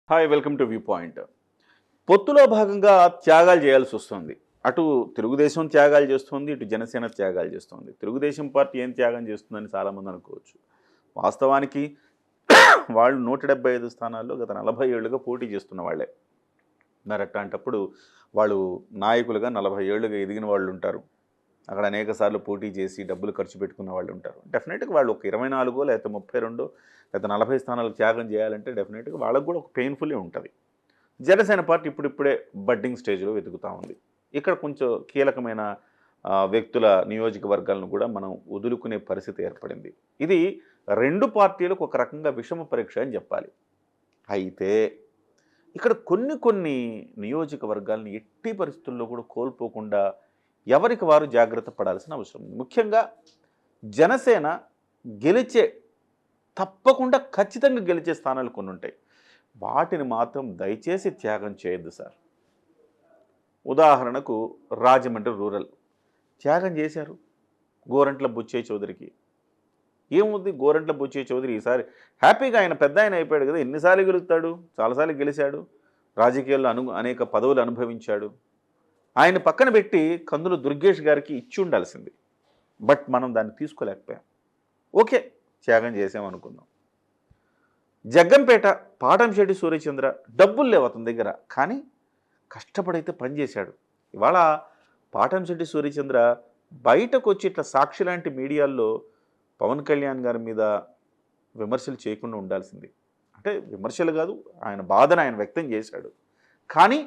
Hi welcome to view point. పొత్తులో భాగంగా త్యాగాలు చేయాల్సి వస్తుంది. అటు తెలుగుదేశం త్యాగాలు చేస్తుంది, ఇటు జనసేన త్యాగాలు చేస్తుంది. తెలుగుదేశం పార్టీ ఏం త్యాగం చేస్తుందని చాలామంది అనుకోవచ్చు. వాస్తవానికి వాళ్ళు 175 స్థానాల్లో గత 40 ఏళ్లుగా పోటీ చేస్తున్న వాళ్ళే. మరి అట్లాంటప్పుడు వాళ్ళు నాయకులుగా 40 ఏళ్లుగా ఎదిగిన వాళ్ళు ఉంటారు. అక్కడ అనేక సార్లు పోటీ చేసి డబ్బులు ఖర్చు పెట్టుకున్న వాళ్ళు ఉంటారు. డెఫినెట్గా వాళ్ళు ఒక 24 లేకపోతే 32 లేకపోతే 40 స్థానాలు త్యాగం చేయాలంటే డెఫినెట్గా వాళ్ళకు కూడా ఒక పెయిన్ఫుల్లే ఉంటుంది. జనసేన పార్టీ ఇప్పుడిప్పుడే బడ్డింగ్ స్టేజ్లో వెతుకుతూ ఉంది. ఇక్కడ కొంచెం కీలకమైన వ్యక్తుల నియోజకవర్గాలను కూడా మనం వదులుకునే పరిస్థితి ఏర్పడింది. ఇది రెండు పార్టీలకు ఒక రకంగా విషమ పరీక్ష అని చెప్పాలి. అయితే ఇక్కడ కొన్ని నియోజకవర్గాలను ఎట్టి పరిస్థితుల్లో కూడా కోల్పోకుండా ఎవరికి వారు జాగ్రత్త పడాల్సిన అవసరం ఉంది. ముఖ్యంగా జనసేన గెలిచే తప్పకుండా ఖచ్చితంగా గెలిచే స్థానాలు కొన్ని ఉంటాయి. వాటిని మాత్రం దయచేసి త్యాగం చేయొద్దు సార్. ఉదాహరణకు రాజమండ్రి రూరల్ త్యాగం చేశారు గోరంట్ల బుచ్చయ్య చౌదరికి. ఏముంది, గోరంట్ల బుచ్చయ్య చౌదరి ఈసారి హ్యాపీగా ఆయన పెద్ద ఆయన అయిపోయాడు కదా. ఎన్నిసార్లు గెలుస్తాడు? చాలాసార్లు గెలిచాడు. రాజకీయాల్లో అనేక పదవులు అనుభవించాడు. ఆయన పక్కన పెట్టి కందుల దుర్గేష్ గారికి ఇచ్చి ఉండాల్సింది. బట్ మనం దాన్ని తీసుకోలేకపోయాం. ఓకే, త్యాగం చేసామనుకుందాం. జగ్గంపేట పాటంశెట్టి సూర్యచంద్ర డబ్బులు లేవు అతని దగ్గర, కానీ కష్టపడైతే పనిచేశాడు. ఇవాళ పాటంశెట్టి సూర్యచంద్ర బయటకు వచ్చి ఇట్లా సాక్షి లాంటి మీడియాల్లో పవన్ కళ్యాణ్ గారి మీద విమర్శలు చేయకుండా ఉండాల్సింది. అంటే విమర్శలు కాదు, ఆయన బాధను ఆయన వ్యక్తం చేశాడు. కానీ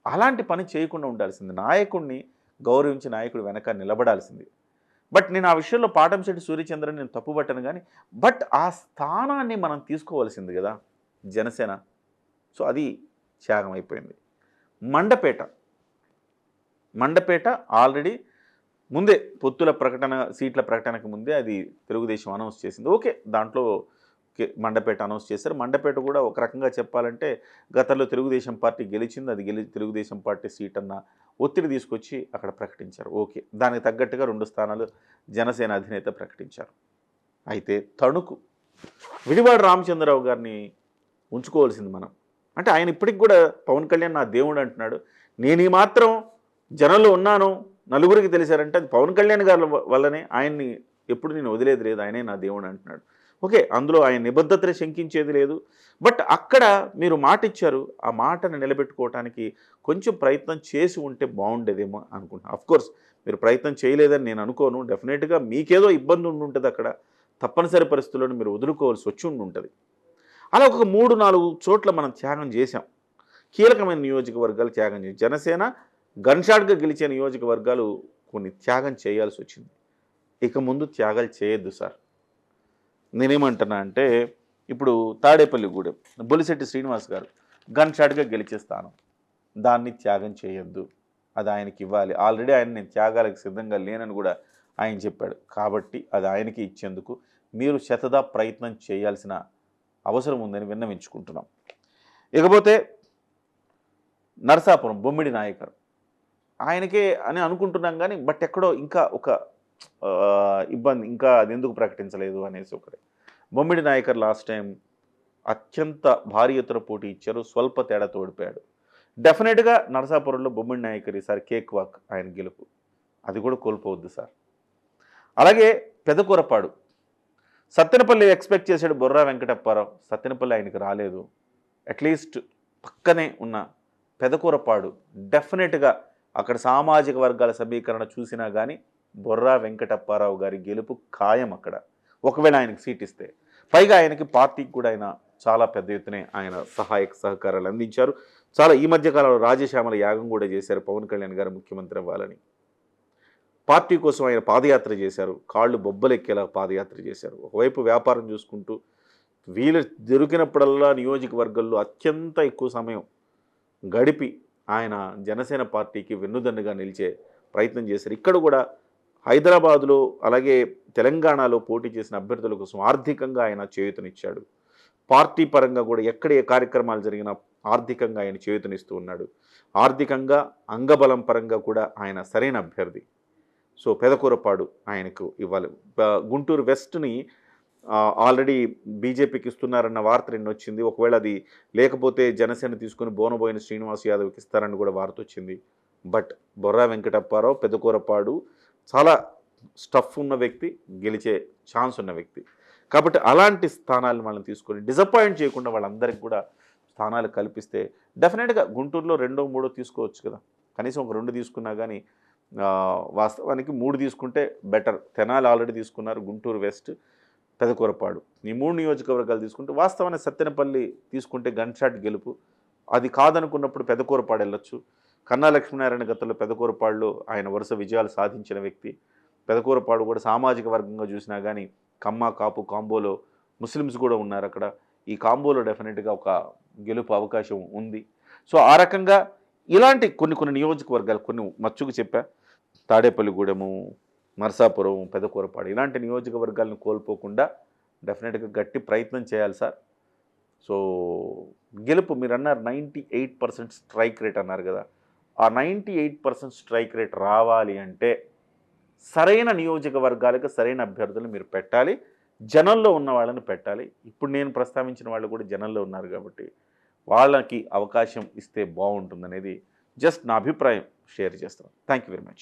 అలాంటి పని చేయకుండా ఉండాల్సింది. నాయకుడిని గౌరవించి నాయకుడు వెనక నిలబడాల్సింది. బట్ నేను ఆ విషయంలో పాటంశెట్టి సూర్యచంద్రని నేను తప్పుపట్టను, కానీ బట్ ఆ స్థానాన్ని మనం తీసుకోవాల్సింది కదా జనసేన. సో అది త్యాగం అయిపోయింది. మండపేట ఆల్రెడీ ముందే పొత్తుల ప్రకటన, సీట్ల ప్రకటనకు ముందే అది తెలుగుదేశం అనౌన్స్ చేసింది. ఓకే, దాంట్లో మండపేట అనౌన్స్ చేశారు. మండపేట కూడా ఒక రకంగా చెప్పాలంటే గతంలో తెలుగుదేశం పార్టీ గెలిచింది, అది తెలుగుదేశం పార్టీ సీట్ అన్న ఒత్తిడి తీసుకొచ్చి అక్కడ ప్రకటించారు. ఓకే, దానికి తగ్గట్టుగా 2 స్థానాలు జనసేన అధినేత ప్రకటించారు. అయితే తణుకు విడివాడ రామచంద్రరావు గారిని ఉంచుకోవాల్సింది మనం. అంటే ఆయన ఇప్పటికి కూడా పవన్ కళ్యాణ్ నా దేవుడు అంటున్నాడు. నేను ఈ మాత్రం జనంలో ఉన్నాను, నలుగురికి తెలిసారంటే అది పవన్ కళ్యాణ్ గారి వల్లనే. ఆయన్ని ఎప్పుడు నేను వదిలేది లేదు, ఆయనే నా దేవుడు అంటున్నాడు. ఓకే, అందులో ఆయన నిబద్ధతని శంకించేది లేదు. బట్ అక్కడ మీరు మాట ఇచ్చారు, ఆ మాటను నిలబెట్టుకోవటానికి కొంచెం ప్రయత్నం చేసి ఉంటే బాగుండేదేమో అనుకుంటున్నాను. అఫ్కోర్స్ మీరు ప్రయత్నం చేయలేదని నేను అనుకోను. డెఫినెట్గా మీకేదో ఇబ్బంది ఉంటుంది అక్కడ, తప్పనిసరి పరిస్థితుల్లో మీరు వదులుకోవాల్సి వచ్చి ఉంటుంది. అలా ఒక 3-4 చోట్ల మనం త్యాగం చేశాం. కీలకమైన నియోజకవర్గాలు త్యాగం చేసి జనసేన గన్షాట్గా గెలిచే నియోజకవర్గాలు కొన్ని త్యాగం చేయాల్సి వచ్చింది. ఇక ముందు త్యాగాలు చేయొద్దు సార్. నేనేమంటున్నా అంటే ఇప్పుడు తాడేపల్లిగూడెం బొలిశెట్టి శ్రీనివాస్ గారు గన్షాట్గా గెలిచే స్థానం, దాన్ని త్యాగం చేయొద్దు, అది ఆయనకి ఇవ్వాలి. ఆల్రెడీ ఆయన నేను త్యాగాలకు సిద్ధంగా లేనని కూడా ఆయన చెప్పాడు. కాబట్టి అది ఆయనకి ఇచ్చేందుకు మీరు శతదా ప్రయత్నం చేయాల్సిన అవసరం ఉందని విన్నవించుకుంటున్నాం. ఇకపోతే నరసాపురం బొమ్మిడి నాయకర్ ఆయనకే అని అనుకుంటున్నాం, కానీ బట్ ఎక్కడో ఇంకా ఒక ఇబ్బంది, ఇంకా అది ఎందుకు ప్రకటించలేదు అనేసి ఒకటి. బొమ్మిడి నాయకర్ లాస్ట్ టైం అత్యంత భారీ ఎత్తున పోటీ ఇచ్చారు, స్వల్ప తేడాతో ఓడిపోయాడు. డెఫినెట్గా నరసాపురంలో బొమ్మిడి నాయకర్ ఈసారి కేక్ వాక్, ఆయన గెలుపు అది కూడా కోల్పోవద్దు సార్. అలాగే పెదకూరపాడు సత్తెనపల్లి ఎక్స్పెక్ట్ చేశాడు బొర్రా వెంకటప్పారావు, సత్తెనపల్లి ఆయనకు రాలేదు. అట్లీస్ట్ పక్కనే ఉన్న పెదకూరపాడు డెఫినెట్గా అక్కడ సామాజిక వర్గాల సమీకరణ చూసినా కానీ బొర్రా వెంకటప్పారావు గారి గెలుపు ఖాయం అక్కడ, ఒకవేళ ఆయనకు సీట్ ఇస్తే. పైగా ఆయనకి పార్టీకి కూడా ఆయన చాలా పెద్ద ఎత్తునే ఆయన సహాయక సహకారాలు అందించారు. చాలా ఈ మధ్యకాలంలో రాజశ్యామల యాగం కూడా చేశారు పవన్ కళ్యాణ్ గారు ముఖ్యమంత్రి అవ్వాలని. పార్టీ కోసం ఆయన పాదయాత్ర చేశారు, కాళ్ళు బొబ్బలెక్కేలా పాదయాత్ర చేశారు. ఒకవైపు వ్యాపారం చూసుకుంటూ వీళ్ళు దొరికినప్పుడల్లా నియోజకవర్గాల్లో అత్యంత ఎక్కువ సమయం గడిపి ఆయన జనసేన పార్టీకి వెన్నుదన్నుగా నిలిచే ప్రయత్నం చేశారు. ఇక్కడ కూడా హైదరాబాదులో అలాగే తెలంగాణలో పోటీ చేసిన అభ్యర్థుల కోసం ఆర్థికంగా ఆయన చేయూతనిచ్చాడు. పార్టీ పరంగా కూడా ఎక్కడ ఏ కార్యక్రమాలు జరిగినా ఆర్థికంగా ఆయన చేయూతనిస్తూ ఉన్నాడు. ఆర్థికంగా అంగబలం పరంగా కూడా ఆయన సరైన అభ్యర్థి. సో పెదకూరపాడు ఆయనకు ఇవ్వాలి. గుంటూరు వెస్ట్ని ఆల్రెడీ బీజేపీకి ఇస్తున్నారన్న వార్త నిన్న వచ్చింది. ఒకవేళ అది లేకపోతే జనసేన తీసుకొని బోనబోయిన శ్రీనివాస్ యాదవ్కి ఇస్తారని కూడా వార్త వచ్చింది. బట్ బొర్రా వెంకటప్పారావు పెదకూరపాడు చాలా స్టఫ్ ఉన్న వ్యక్తి, గెలిచే ఛాన్స్ ఉన్న వ్యక్తి. కాబట్టి అలాంటి స్థానాలను వాళ్ళని తీసుకొని డిసప్పాయింట్ చేయకుండా వాళ్ళందరికీ కూడా స్థానాలు కల్పిస్తే డెఫినెట్గా గుంటూరులో 2, 3 తీసుకోవచ్చు కదా. కనీసం ఒక 2 తీసుకున్నా కానీ వాస్తవానికి 3 తీసుకుంటే బెటర్. తెనాలి ఆల్రెడీ తీసుకున్నారు, గుంటూరు వెస్ట్, పెదకూరపాడు, ఈ 3 నియోజకవర్గాలు తీసుకుంటే వాస్తవానికి సత్తెనపల్లి తీసుకుంటే గన్ షాట్ గెలుపు. అది కాదనుకున్నప్పుడు పెదకూరపాడు వెళ్ళొచ్చు. కన్నా లక్ష్మీనారాయణ గతంలో పెదకూరపాడులో ఆయన వరుస విజయాలు సాధించిన వ్యక్తి. పెదకూరపాడు కూడా సామాజిక వర్గంగా చూసినా కానీ కమ్మ కాపు కాంబోలో ముస్లిమ్స్ కూడా ఉన్నారు అక్కడ. ఈ కాంబోలో డెఫినెట్గా ఒక గెలుపు అవకాశం ఉంది. సో ఆ రకంగా ఇలాంటి కొన్ని నియోజకవర్గాలు, కొన్ని మచ్చుకు చెప్పా, తాడేపల్లిగూడెము, నరసాపురం, పెదకూరపాడు ఇలాంటి నియోజకవర్గాలను కోల్పోకుండా డెఫినెట్గా గట్టి ప్రయత్నం చేయాలి సార్. సో గెలుపు మీరు అన్నారు 98% స్ట్రైక్ రేట్ అన్నారు కదా. ఆ 98% స్ట్రైక్ రేట్ రావాలి అంటే సరైన నియోజకవర్గాలకు సరైన అభ్యర్థులు మీరు పెట్టాలి, జనంలో ఉన్న వాళ్ళని పెట్టాలి. ఇప్పుడు నేను ప్రస్తావించిన వాళ్ళు కూడా జనంలో ఉన్నారు కాబట్టి వాళ్ళకి అవకాశం ఇస్తే బాగుంటుందనేది జస్ట్ నా అభిప్రాయం షేర్ చేస్తాను. Thank you very much.